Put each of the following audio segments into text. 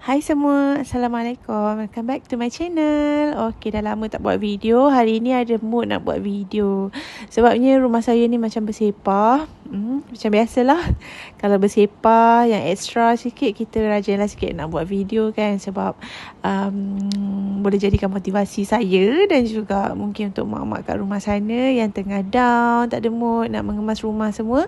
Hai semua, Assalamualaikum. Welcome back to my channel. Okay, dah lama tak buat video. Hari ni ada mood nak buat video. Sebabnya rumah saya ni macam bersepah. Macam biasalah. Kalau bersepah, yang extra sikit, kita rajinlah sikit nak buat video kan. Sebab boleh jadikan motivasi saya dan juga mungkin untuk mak-mak kat rumah sana yang tengah down, tak ada mood nak mengemas rumah semua.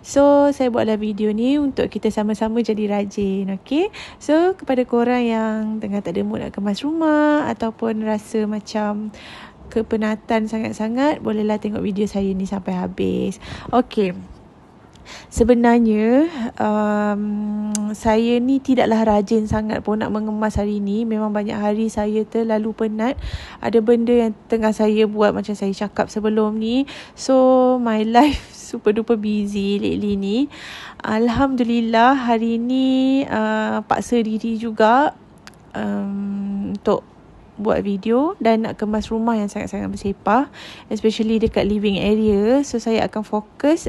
So, saya buatlah video ni untuk kita sama-sama jadi rajin. Okay. So, kepada korang yang tengah tak ada mood nak kemas rumah ataupun rasa macam kepenatan sangat-sangat, bolehlah tengok video saya ni sampai habis. Okay. Sebenarnya saya ni tidaklah rajin sangat pun nak mengemas hari ni. Memang banyak hari saya terlalu penat. Ada benda yang tengah saya buat macam saya cakap sebelum ni. So my life super duper busy lately ni. Alhamdulillah hari ni paksa diri juga untuk buat video dan nak kemas rumah yang sangat-sangat bersepah, especially dekat living area. So saya akan fokus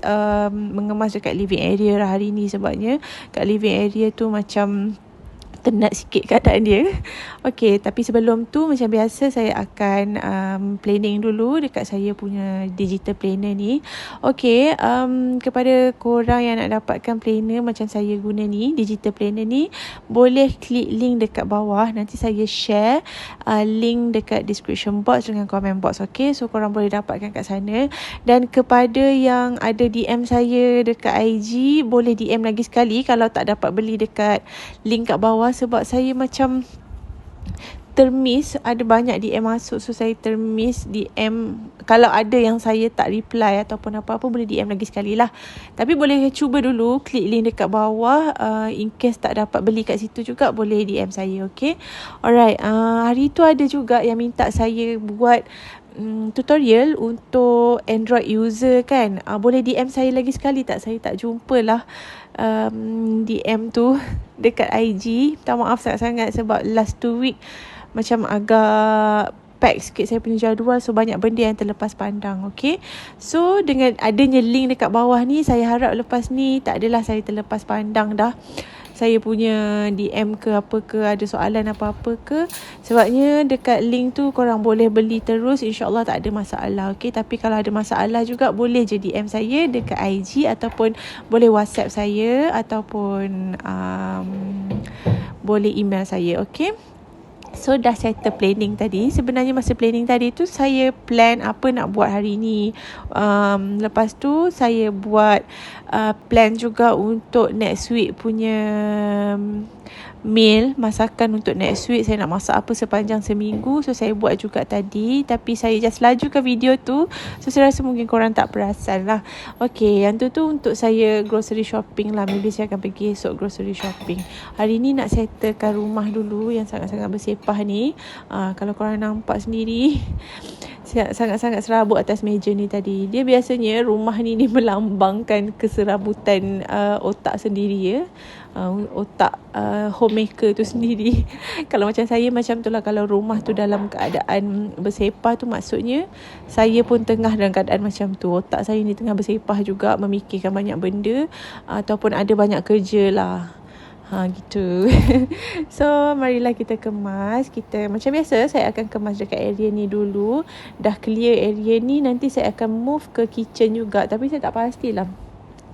mengemas dekat living area lah hari ni, sebabnya kat living area tu macam tenat sikit keadaan dia. Okay, tapi sebelum tu macam biasa saya akan planning dulu dekat saya punya digital planner ni. Okay, kepada korang yang nak dapatkan planner macam saya guna ni, digital planner ni, boleh klik link dekat bawah. Nanti saya share link dekat description box dengan comment box. Okay, so korang boleh dapatkan kat sana. Dan kepada yang ada DM saya dekat IG, boleh DM lagi sekali kalau tak dapat beli dekat link kat bawah, sebab saya macam termiss, ada banyak DM masuk, so saya termiss DM. Kalau ada yang saya tak reply ataupun apa-apa, boleh DM lagi sekali lah. Tapi boleh cuba dulu klik link dekat bawah. In case tak dapat beli kat situ juga, boleh DM saya. Okay, alright. Hari tu ada juga yang minta saya buat tutorial untuk Android user kan. Boleh DM saya lagi sekali tak? Saya tak jumpa lah DM tu dekat IG. Minta maaf sangat-sangat sebab last 2 week macam agak pack sikit saya punya jadual. So banyak benda yang terlepas pandang. Okay, so dengan adanya link dekat bawah ni, saya harap lepas ni tak adalah saya terlepas pandang dah saya punya DM ke apa ke, ada soalan apa-apa ke. Sebabnya dekat link tu korang boleh beli terus, InsyaAllah tak ada masalah. Okay, tapi kalau ada masalah juga, boleh je DM saya dekat IG ataupun boleh WhatsApp saya ataupun boleh email saya. Okay, so dah settle planning tadi. Sebenarnya masa planning tadi tu saya plan apa nak buat hari ni. Lepas tu saya buat plan juga untuk next week punya meal, masakan untuk next week. Saya nak masak apa sepanjang seminggu. So saya buat juga tadi, tapi saya just lajukan video tu. So saya rasa mungkin korang tak perasan lah. Okay, yang tu untuk saya grocery shopping lah. Maybe saya akan pergi esok grocery shopping. Hari ni nak settlekan rumah dulu yang sangat-sangat bersepah ni. Kalau korang nampak sendiri, sangat-sangat serabut atas meja ni tadi. Dia biasanya rumah ni melambangkan keserabutan otak sendiri ya. Otak homemaker tu sendiri. Kalau macam saya macam tu lah. Kalau rumah tu dalam keadaan bersepah tu, maksudnya saya pun tengah dalam keadaan macam tu. Otak saya ni tengah bersepah juga, memikirkan banyak benda ataupun ada banyak kerja lah. Gitu. So marilah kita kemas. Kita macam biasa, saya akan kemas dekat area ni dulu. Dah clear area ni, nanti saya akan move ke kitchen juga. Tapi saya tak pastilah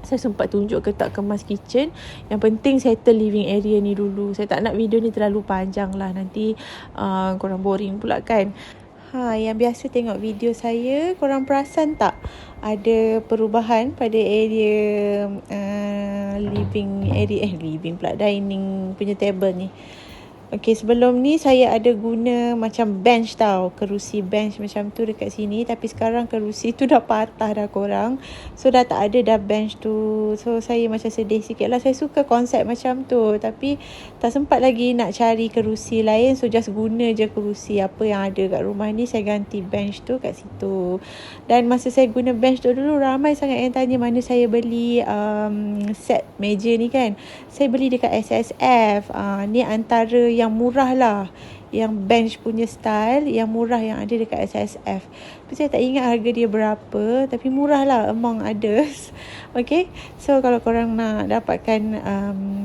saya sempat tunjuk ke tak kemas kitchen. Yang penting settle living area ni dulu. Saya tak nak video ni terlalu panjang lah, nanti korang boring pula kan. Yang biasa tengok video saya, korang perasan tak ada perubahan pada area dining punya table ni. Okay, sebelum ni saya ada guna macam bench tau, kerusi bench macam tu dekat sini. Tapi sekarang kerusi tu dah patah dah korang. So dah tak ada dah bench tu. So saya macam sedih sikit lah. Saya suka konsep macam tu, tapi tak sempat lagi nak cari kerusi lain. So just guna je kerusi apa yang ada kat rumah ni. Saya ganti bench tu kat situ. Dan masa saya guna bench tu dulu, ramai sangat yang tanya mana saya beli set meja ni kan. Saya beli dekat SSF. Ni antara yang murah lah, yang bench punya style, yang murah yang ada dekat SSF. Tapi saya tak ingat harga dia berapa, tapi murah lah among others. Okay, so kalau korang nak dapatkan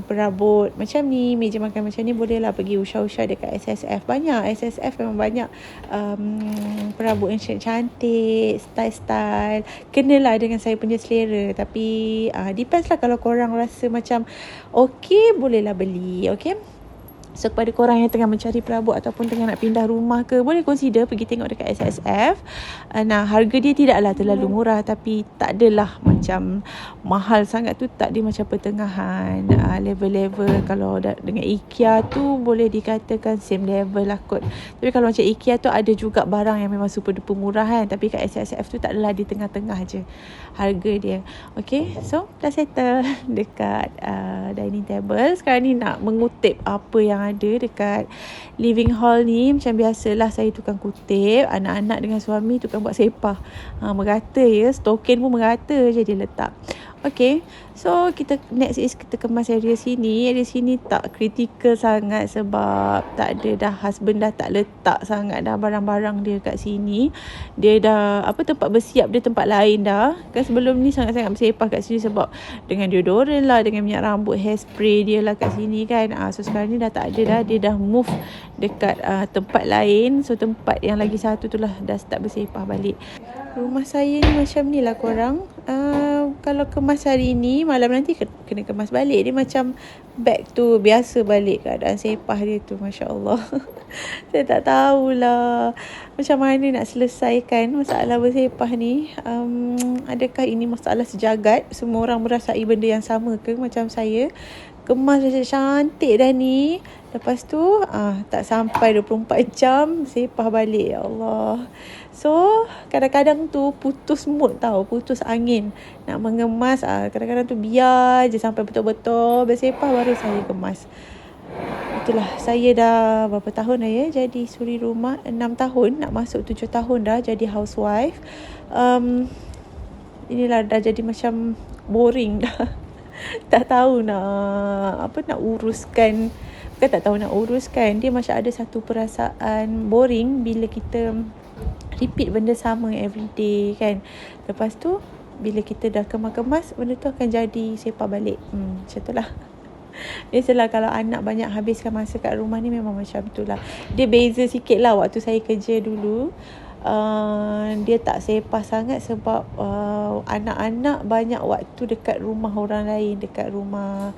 perabot macam ni, meja makan macam ni, boleh lah pergi Usha-Usha dekat SSF. Banyak, SSF memang banyak perabot yang cantik, style-style, kenalah dengan saya punya selera. Tapi depends lah, kalau korang rasa macam okay, bolehlah beli. Okay, so kepada korang yang tengah mencari perabot ataupun tengah nak pindah rumah ke, boleh consider pergi tengok dekat SSF. Nah, harga dia tidaklah terlalu murah, tapi tak adalah macam mahal sangat tu, tak, dia macam pertengahan level-level. Kalau dengan IKEA tu boleh dikatakan same level lah kot. Tapi kalau macam IKEA tu ada juga barang yang memang super duper murah kan, tapi kat SSF tu tak adalah, di tengah-tengah je harga dia. Okay, so dah settle dekat dining table. Sekarang ni nak mengutip apa yang ada dekat living hall ni. Macam biasalah, saya tukang kutip, anak-anak dengan suami tukang buat sepah. Merata ya, stokin pun merata je dia letak. Okay, so next is kita kemas area sini. Area sini tak kritikal sangat sebab tak ada dah, husband dah tak letak sangat dah barang-barang dia kat sini. Dia dah tempat bersiap dia tempat lain dah. Kan sebelum ni sangat-sangat bersepah kat sini sebab dengan deodorant lah, dengan minyak rambut, hairspray dia lah kat sini kan. So sekarang ni dah tak ada dah, dia dah move dekat tempat lain. So tempat yang lagi satu tu lah dah start bersepah balik. Rumah saya ni macam ni lah korang. Kalau kemas hari ni, malam nanti kena kemas balik. Dia macam back to biasa balik keadaan sepah dia tu. Masya Allah. Saya tak tahulah macam mana nak selesaikan masalah bersepah ni. Adakah ini masalah sejagat? Semua orang merasai benda yang sama ke macam saya? Kemas macam cantik dah ni, lepas tu tak sampai 24 jam sepah balik. Ya Allah. So kadang-kadang tu putus mood tau, putus angin nak mengemas. Kadang-kadang tu biar je sampai betul-betul bersepah baru saya kemas. Itulah, saya dah berapa tahun dah ya jadi suri rumah, 6 tahun nak masuk 7 tahun dah jadi housewife. Inilah dah jadi macam boring dah. Tak tahu nak uruskan. Bukan tak tahu nak uruskan, dia macam ada satu perasaan boring bila kita repeat benda sama everyday kan. Lepas tu bila kita dah kemas-kemas, benda tu akan jadi sepah balik. Macam tu lah. Biasalah kalau anak banyak habiskan masa kat rumah ni, memang macam tu lah. Dia beza sikit lah waktu saya kerja dulu. Dia tak sepah sangat sebab anak-anak banyak waktu dekat rumah orang lain, dekat rumah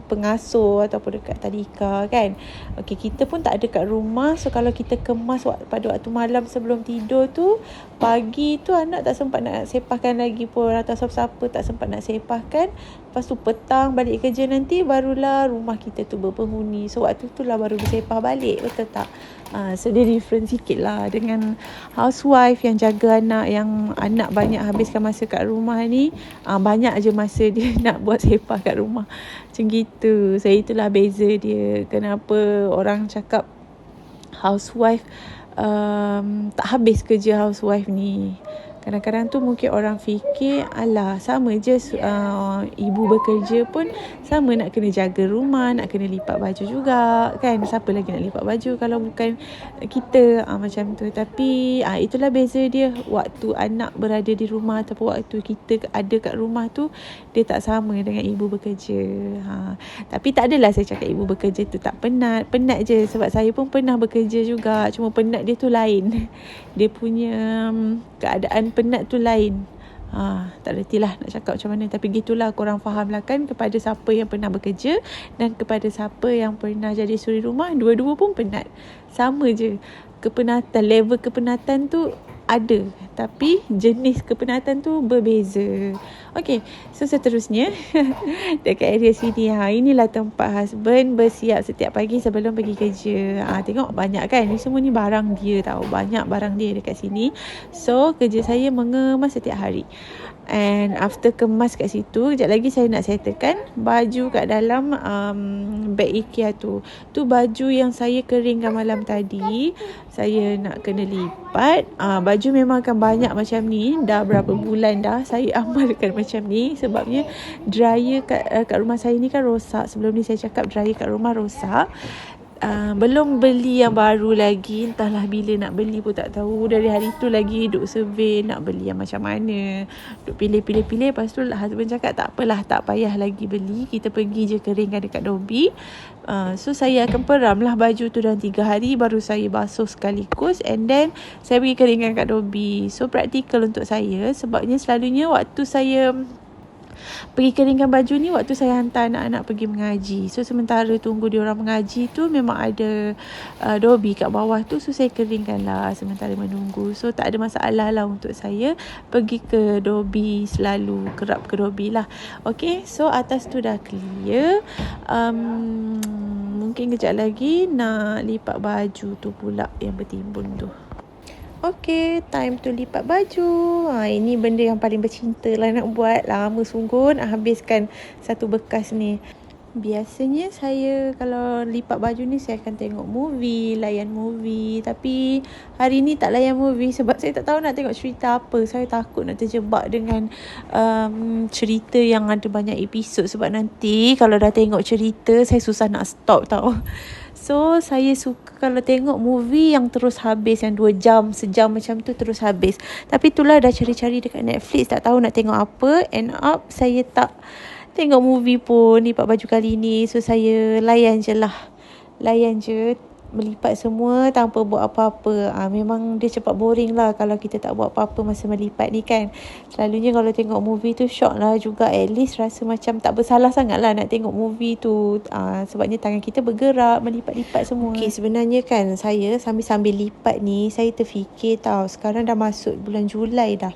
pengasuh ataupun dekat tadika kan. Okey, kita pun tak ada kat rumah. So kalau kita kemas pada waktu malam sebelum tidur tu, pagi tu anak tak sempat nak sepahkan lagi pun, atau siapa-siapa tak sempat nak sepahkan. Lepas tu petang balik kerja nanti, barulah rumah kita tu berpenghuni. So waktu tu lah baru bersepah balik. Betul tak? So dia different sikit lah dengan housewife yang jaga anak, yang anak banyak habiskan masa kat rumah ni. Banyak je masa dia nak buat sepah kat rumah. Macam gitu. So itulah beza dia. Kenapa orang cakap housewife tak habis kerja housewife ni. Kadang-kadang tu mungkin orang fikir, alah sama je ibu bekerja pun sama, nak kena jaga rumah, nak kena lipat baju juga kan. Siapa lagi nak lipat baju kalau bukan kita, macam tu. Tapi itulah beza dia. Waktu anak berada di rumah ataupun waktu kita ada kat rumah tu, dia tak sama dengan ibu bekerja. Tapi tak adalah saya cakap ibu bekerja tu tak penat. Penat je, sebab saya pun pernah bekerja juga. Cuma penat dia tu lain. Dia punya keadaan penat tu lain. Tak reti lah nak cakap macam mana. Tapi gitulah, korang faham lah kan. Kepada siapa yang pernah bekerja dan kepada siapa yang pernah jadi suri rumah, dua-dua pun penat. Sama je. Kepenatan, level kepenatan tu ada, tapi jenis kepenatan tu berbeza. Okay, so seterusnya dekat area sini, inilah tempat husband bersiap setiap pagi sebelum pergi kerja. Tengok banyak kan, ni semua ni barang dia tau. Banyak barang dia dekat sini. So kerja saya mengemas setiap hari. And after kemas kat situ, kejap lagi saya nak settlekan baju kat dalam beg IKEA tu. Tu baju yang saya keringkan malam tadi. Saya nak kena lipat. Baju memang akan banyak macam ni. Dah berapa bulan dah saya amalkan macam ni. Sebabnya dryer kat rumah saya ni kan rosak. Sebelum ni saya cakap dryer kat rumah rosak. Belum beli yang baru lagi. Entahlah bila nak beli pun tak tahu. Dari hari tu lagi duk survey nak beli yang macam mana. Duk pilih-pilih. Lepas tu husband cakap tak apalah, tak payah lagi beli. Kita pergi je keringkan dekat Dobi. So saya akan peram lah baju tu dalam 3 hari. Baru saya basuh sekaligus. And then saya pergi keringkan kat Dobi. So praktikal untuk saya. Sebabnya selalunya waktu saya pergi keringkan baju ni waktu saya hantar anak-anak pergi mengaji. So sementara tunggu dia orang mengaji tu memang ada Dobi kat bawah tu. So saya keringkan lah sementara menunggu. So tak ada masalah lah untuk saya pergi ke Dobi, selalu kerap ke Dobi lah. Okay, so atas tu dah clear. Mungkin kejap lagi nak lipat baju tu pula yang bertimbun tu. Okay, time to lipat baju. Ini benda yang paling bercinta lah nak buat. Lama sungguh nak habiskan satu bekas ni. Biasanya saya kalau lipat baju ni saya akan tengok movie, layan movie. Tapi hari ni tak layan movie sebab saya tak tahu nak tengok cerita apa. Saya takut nak terjebak dengan cerita yang ada banyak episod. Sebab nanti kalau dah tengok cerita saya susah nak stop tau. So saya suka kalau tengok movie yang terus habis, yang 2 jam, sejam macam tu terus habis. Tapi itulah dah cari-cari dekat Netflix, tak tahu nak tengok apa. End up saya tak tengok movie pun lipat baju kali ni. So saya layan je lah. Layan je, melipat semua tanpa buat apa-apa. Memang dia cepat boring lah kalau kita tak buat apa-apa masa melipat ni kan. Selalunya kalau tengok movie tu shock lah juga. At least rasa macam tak bersalah sangat lah nak tengok movie tu. Sebabnya tangan kita bergerak, melipat-lipat semua. Okay, sebenarnya kan saya sambil-sambil lipat ni, saya terfikir tau, sekarang dah masuk bulan Julai dah.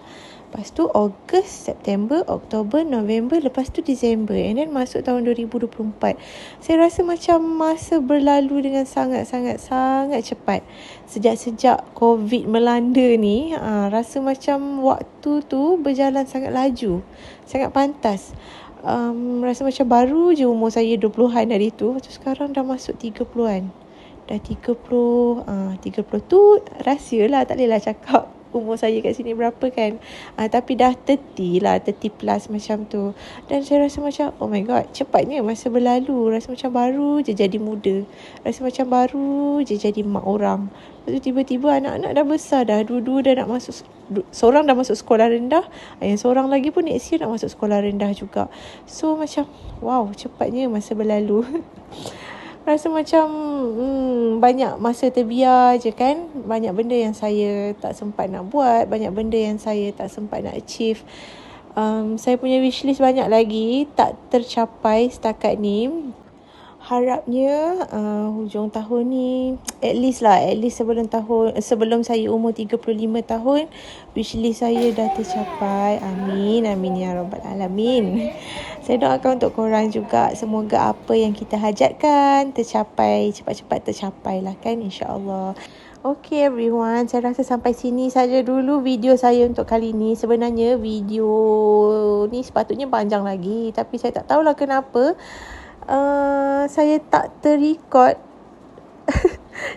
Lepas tu Ogos, September, Oktober, November, lepas tu Disember. And then masuk tahun 2024. Saya rasa macam masa berlalu dengan sangat-sangat cepat. Sejak COVID melanda ni, rasa macam waktu tu berjalan sangat laju. Sangat pantas. Rasa macam baru je umur saya 20-an hari tu. Lepas tu sekarang dah masuk 30-an. Dah 30 tu rahsia lah, tak bolehlah cakap umur saya kat sini berapa kan. Tapi dah 30 lah, 30 plus macam tu. Dan saya rasa macam oh my god, cepatnya masa berlalu. Rasa macam baru je jadi muda. Rasa macam baru je jadi mak orang. Lepas tu tiba-tiba anak-anak dah besar dah. Dua-dua dah nak masuk, seorang dah masuk sekolah rendah, yang seorang lagi pun next year nak masuk sekolah rendah juga. So macam wow, cepatnya masa berlalu. Rasa macam banyak masa terbiar je kan. Banyak benda yang saya tak sempat nak buat. Banyak benda yang saya tak sempat nak achieve. Saya punya wishlist banyak lagi tak tercapai setakat ni. Harapnya hujung tahun ni at least sebelum saya umur 35 tahun, wishlist saya dah tercapai. Amin ya rabbal alamin. Saya doakan untuk korang juga, semoga apa yang kita hajatkan tercapai, cepat-cepat tercapai lah kan, insya-Allah. Okay everyone, saya rasa sampai sini saja dulu video saya untuk kali ni. Sebenarnya video ni sepatutnya panjang lagi, tapi saya tak tahulah kenapa saya tak terrecord.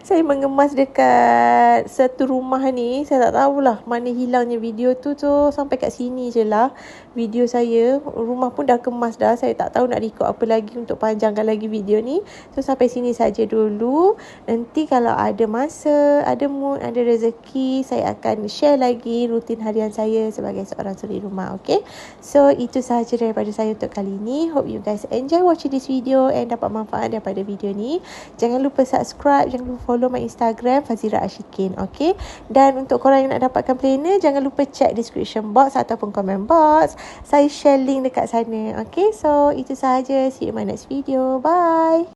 Saya mengemas dekat satu rumah ni. Saya tak tahulah mana hilangnya video tu. So sampai kat sini je lah video saya. Rumah pun dah kemas dah. Saya tak tahu nak record apa lagi untuk panjangkan lagi video ni. So sampai sini saja dulu. Nanti kalau ada masa, ada mood, ada rezeki, saya akan share lagi rutin harian saya sebagai seorang suri rumah. Okay, so itu sahaja daripada saya untuk kali ni. Hope you guys enjoy watching this video and dapat manfaat daripada video ni. Jangan lupa subscribe, jangan lupa follow my Instagram Fazira Ashikin. Okay, dan untuk korang yang nak dapatkan planner, jangan lupa check description box ataupun comment box. Saya share link dekat sana. Okay, so itu sahaja. See you in my next video. Bye.